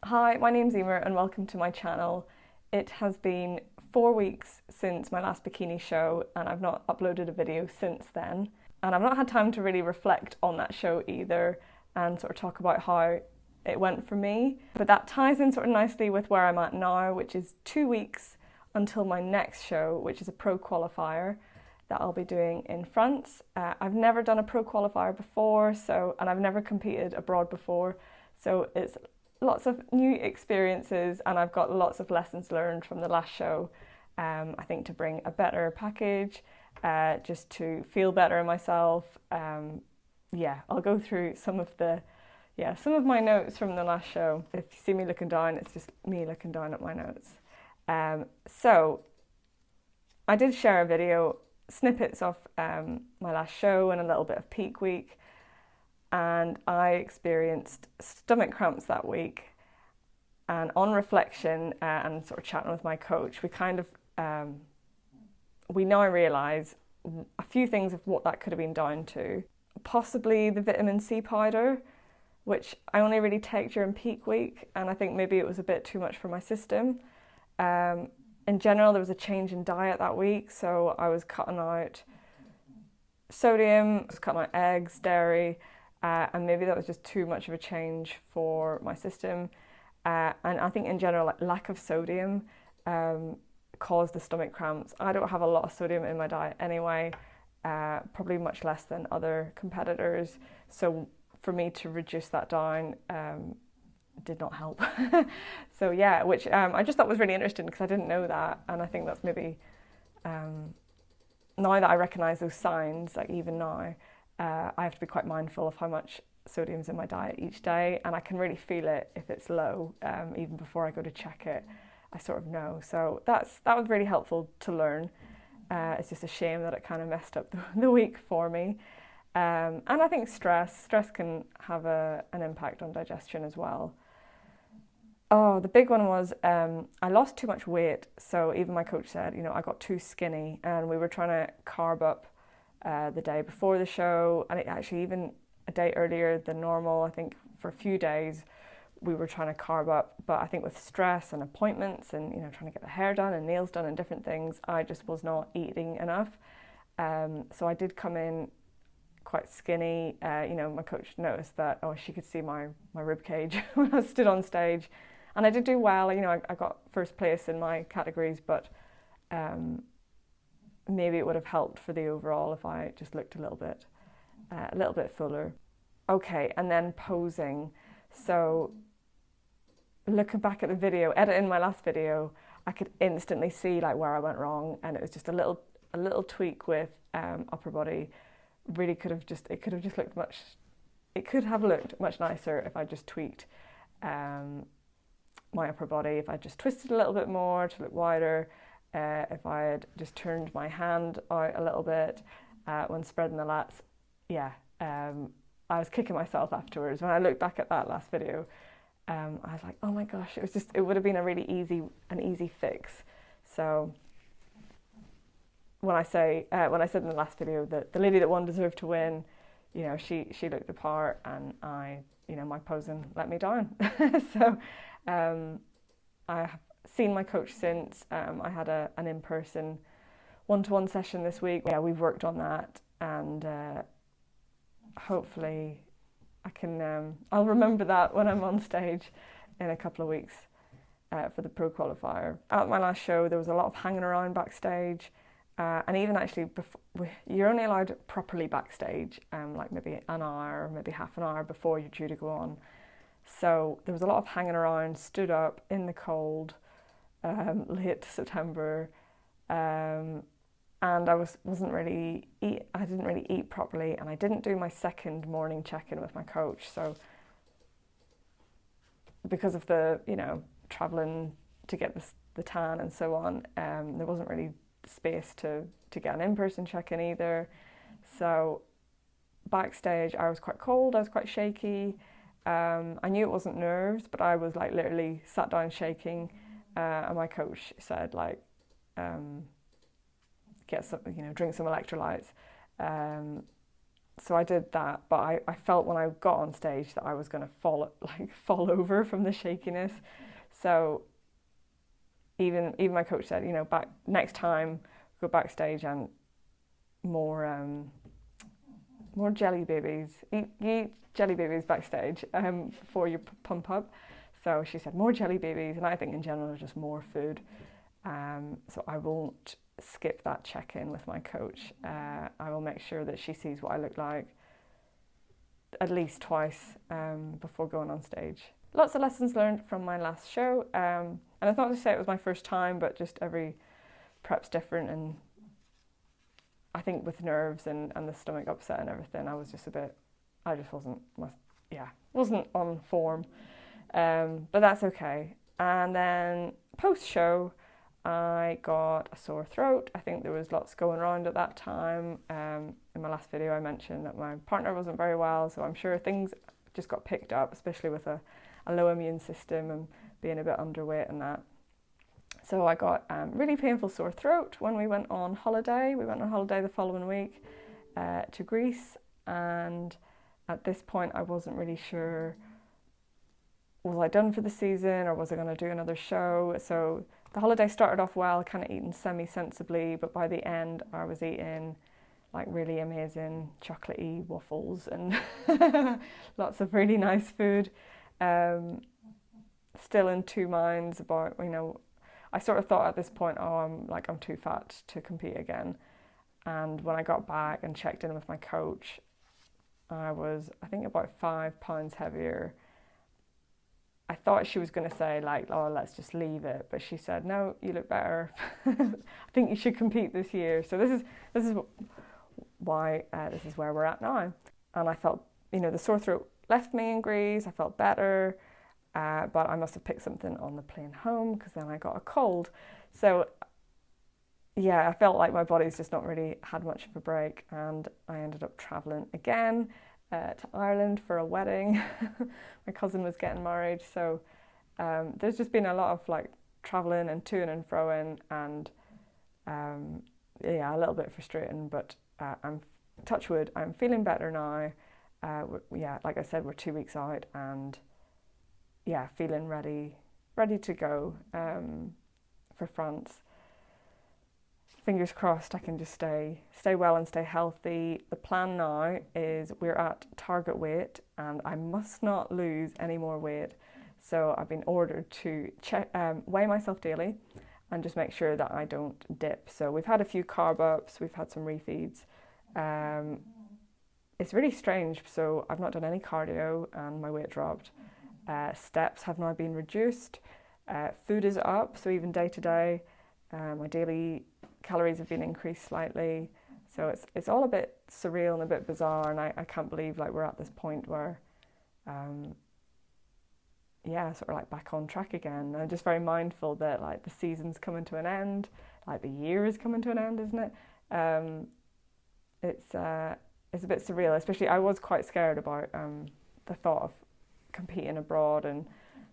Hi, my name's Emer and welcome to my channel. It has been 4 weeks since my last bikini show and I've not uploaded a video since then. And I've not had time to really reflect on that show either and sort of talk about how it went for me. But that ties in sort of nicely with where I'm at now, which is 2 weeks until my next show, which is a pro qualifier that I'll be doing in France. I've never done a pro qualifier before, and I've never competed abroad before, so it's lots of new experiences and I've got lots of lessons learned from the last show. I think to bring a better package, just to feel better in myself. I'll go through some of my notes from the last show. If you see me looking down, it's just me looking down at my notes. So I did share a video, snippets of my last show and a little bit of peak week. And I experienced stomach cramps that week. And on reflection and sort of chatting with my coach, we now realise a few things of what that could have been down to. Possibly the vitamin C powder, which I only really take during peak week, and I think maybe it was a bit too much for my system. In general, there was a change in diet that week, so I was cutting out sodium, I was cutting out eggs, dairy, and maybe that was just too much of a change for my system. And I think in general, like, lack of sodium caused the stomach cramps. I don't have a lot of sodium in my diet anyway, probably much less than other competitors. So for me to reduce that down did not help. So yeah, which I just thought was really interesting because I didn't know that. And I think that's maybe, now that I recognise those signs, like even now, I have to be quite mindful of how much sodium's in my diet each day, and I can really feel it if it's low. Even before I go to check it, I sort of know. So that was really helpful to learn. It's just a shame that it kind of messed up the week for me. And I think stress can have an impact on digestion as well. Oh, the big one was I lost too much weight. So even my coach said, I got too skinny, and we were trying to carb up the day before the show, and it actually even a day earlier than normal. I think for a few days we were trying to carb up, but I think with stress and appointments and trying to get the hair done and nails done and different things, I just was not eating enough. So I did come in quite skinny. My coach noticed that she could see my rib cage when I stood on stage, and I did do well. I got first place in my categories, but maybe it would have helped for the overall if I just looked a little bit fuller. Okay, and then posing. So looking back at the video, editing my last video, I could instantly see like where I went wrong, and it was just a little tweak with upper body. Really could have looked much nicer if I just tweaked my upper body, if I just twisted a little bit more to look wider. If I had just turned my hand out a little bit when spreading the lats, I was kicking myself afterwards. When I looked back at that last video, I was like, oh my gosh, it would have been an easy fix. So when I said in the last video that the lady that won deserved to win, she looked the part, and my posing let me down. So I have seen my coach since. I had an in-person one-to-one session this week. Yeah, we've worked on that, and hopefully I can. I'll remember that when I'm on stage in a couple of weeks for the pro qualifier. At my last show, there was a lot of hanging around backstage, and even actually, you're only allowed properly backstage, like maybe an hour, or maybe half an hour before you're due to go on. So there was a lot of hanging around, stood up in the cold. Late September, and I didn't really eat properly, and I didn't do my second morning check-in with my coach. So because of the traveling to get the tan and so on, there wasn't really space to get an in-person check-in either. So backstage I was quite cold, I was quite shaky. I knew it wasn't nerves, but I was like literally sat down shaking. And my coach said, like, get some, drink some electrolytes. So I did that, but I felt when I got on stage that I was going to fall over from the shakiness. So even my coach said, you know, back next time go backstage and more jelly babies. Eat jelly babies backstage before you pump up. So she said more jelly babies, and I think in general just more food. So I won't skip that check-in with my coach. I will make sure that she sees what I look like at least twice before going on stage. Lots of lessons learned from my last show, and it's not to say it was my first time, but just every prep's different, and I think with nerves and the stomach upset and everything, I just wasn't on form, but that's okay. And then post-show, I got a sore throat. I think there was lots going around at that time. In my last video I mentioned that my partner wasn't very well, so I'm sure things just got picked up, especially with a low immune system and being a bit underweight and that. So I got really painful sore throat when we went on holiday. We went on holiday the following week to Greece, and at this point I wasn't really sure, was I done for the season or was I going to do another show? So the holiday started off well, kind of eating semi-sensibly, but by the end I was eating like really amazing chocolatey waffles and lots of really nice food. Still in two minds about, you know, I sort of thought at this point, oh, I'm too fat to compete again. And when I got back and checked in with my coach, I was, I think, about 5 pounds heavier. I thought she was going to say like, oh, let's just leave it, but she said, no, you look better. I think you should compete this year. So this is why this is where we're at now. And I felt, you know, the sore throat left me in Greece. I felt better. But I must have picked something on the plane home because then I got a cold. So yeah, I felt like my body's just not really had much of a break, and I ended up travelling again to Ireland for a wedding. My cousin was getting married, so there's just been a lot of like travelling and to and froing, and yeah, a little bit frustrating, but I'm touch wood, I'm feeling better now. Yeah, like I said, we're 2 weeks out, and yeah, feeling ready to go for France. Fingers crossed I can just stay well and stay healthy. The plan now is we're at target weight and I must not lose any more weight. So I've been ordered to weigh myself daily and just make sure that I don't dip. So we've had a few carb ups, we've had some refeeds. It's really strange. So I've not done any cardio and my weight dropped. Steps have now been reduced. Food is up, so even day to day, my daily calories have been increased slightly. So it's all a bit surreal and a bit bizarre, and I can't believe like we're at this point where, yeah, sort of like back on track again. And I'm just very mindful that like the season's coming to an end, like the year is coming to an end, isn't it? It's a bit surreal. Especially, I was quite scared about the thought of competing abroad and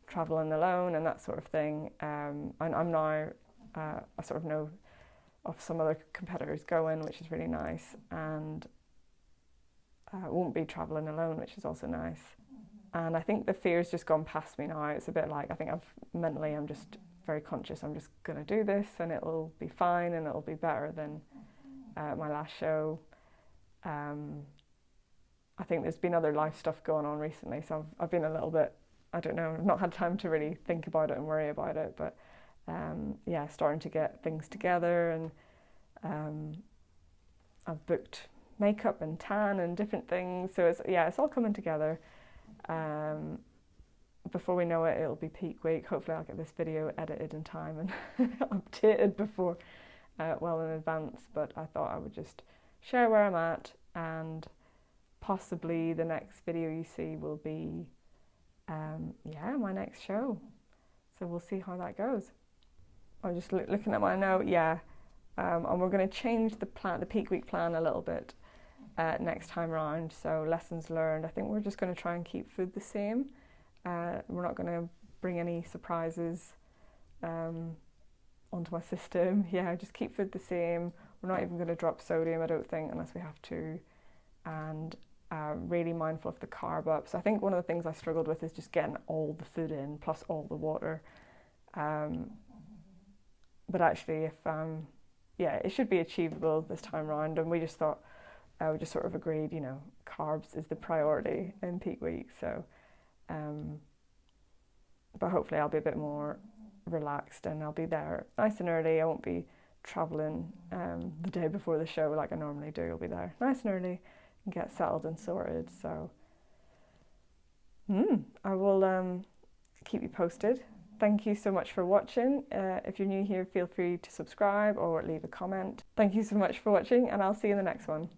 traveling alone and that sort of thing. And I'm now, I sort of know of some other competitors going, which is really nice, and won't be traveling alone, which is also nice. And I think the fear's just gone past me now. It's a bit like, I think I'm just very conscious. I'm just going to do this and it'll be fine and it'll be better than my last show. I think there's been other life stuff going on recently, so I've been a little bit, I don't know, I've not had time to really think about it and worry about it, but yeah, starting to get things together, and I've booked makeup and tan and different things, so it's all coming together. Before we know it, it'll be peak week. Hopefully I'll get this video edited in time and updated before, well in advance, but I thought I would just share where I'm at, and possibly the next video you see will be yeah, my next show, so we'll see how that goes. I'm just looking at my note, yeah, and we're going to change the peak week plan a little bit next time round. So lessons learned, I think we're just going to try and keep food the same. We're not going to bring any surprises onto my system. Yeah, just keep food the same. We're not even going to drop sodium, I don't think, unless we have to. and really mindful of the carb ups. I think one of the things I struggled with is just getting all the food in plus all the water. But actually, if yeah, it should be achievable this time around, and we just thought we just sort of agreed, you know, carbs is the priority in peak week. So, but hopefully I'll be a bit more relaxed and I'll be there nice and early. I won't be traveling the day before the show like I normally do. I'll be there nice and early and get settled and sorted. So, I will keep you posted. Thank you so much for watching. If you're new here, feel free to subscribe or leave a comment. Thank you so much for watching, and I'll see you in the next one.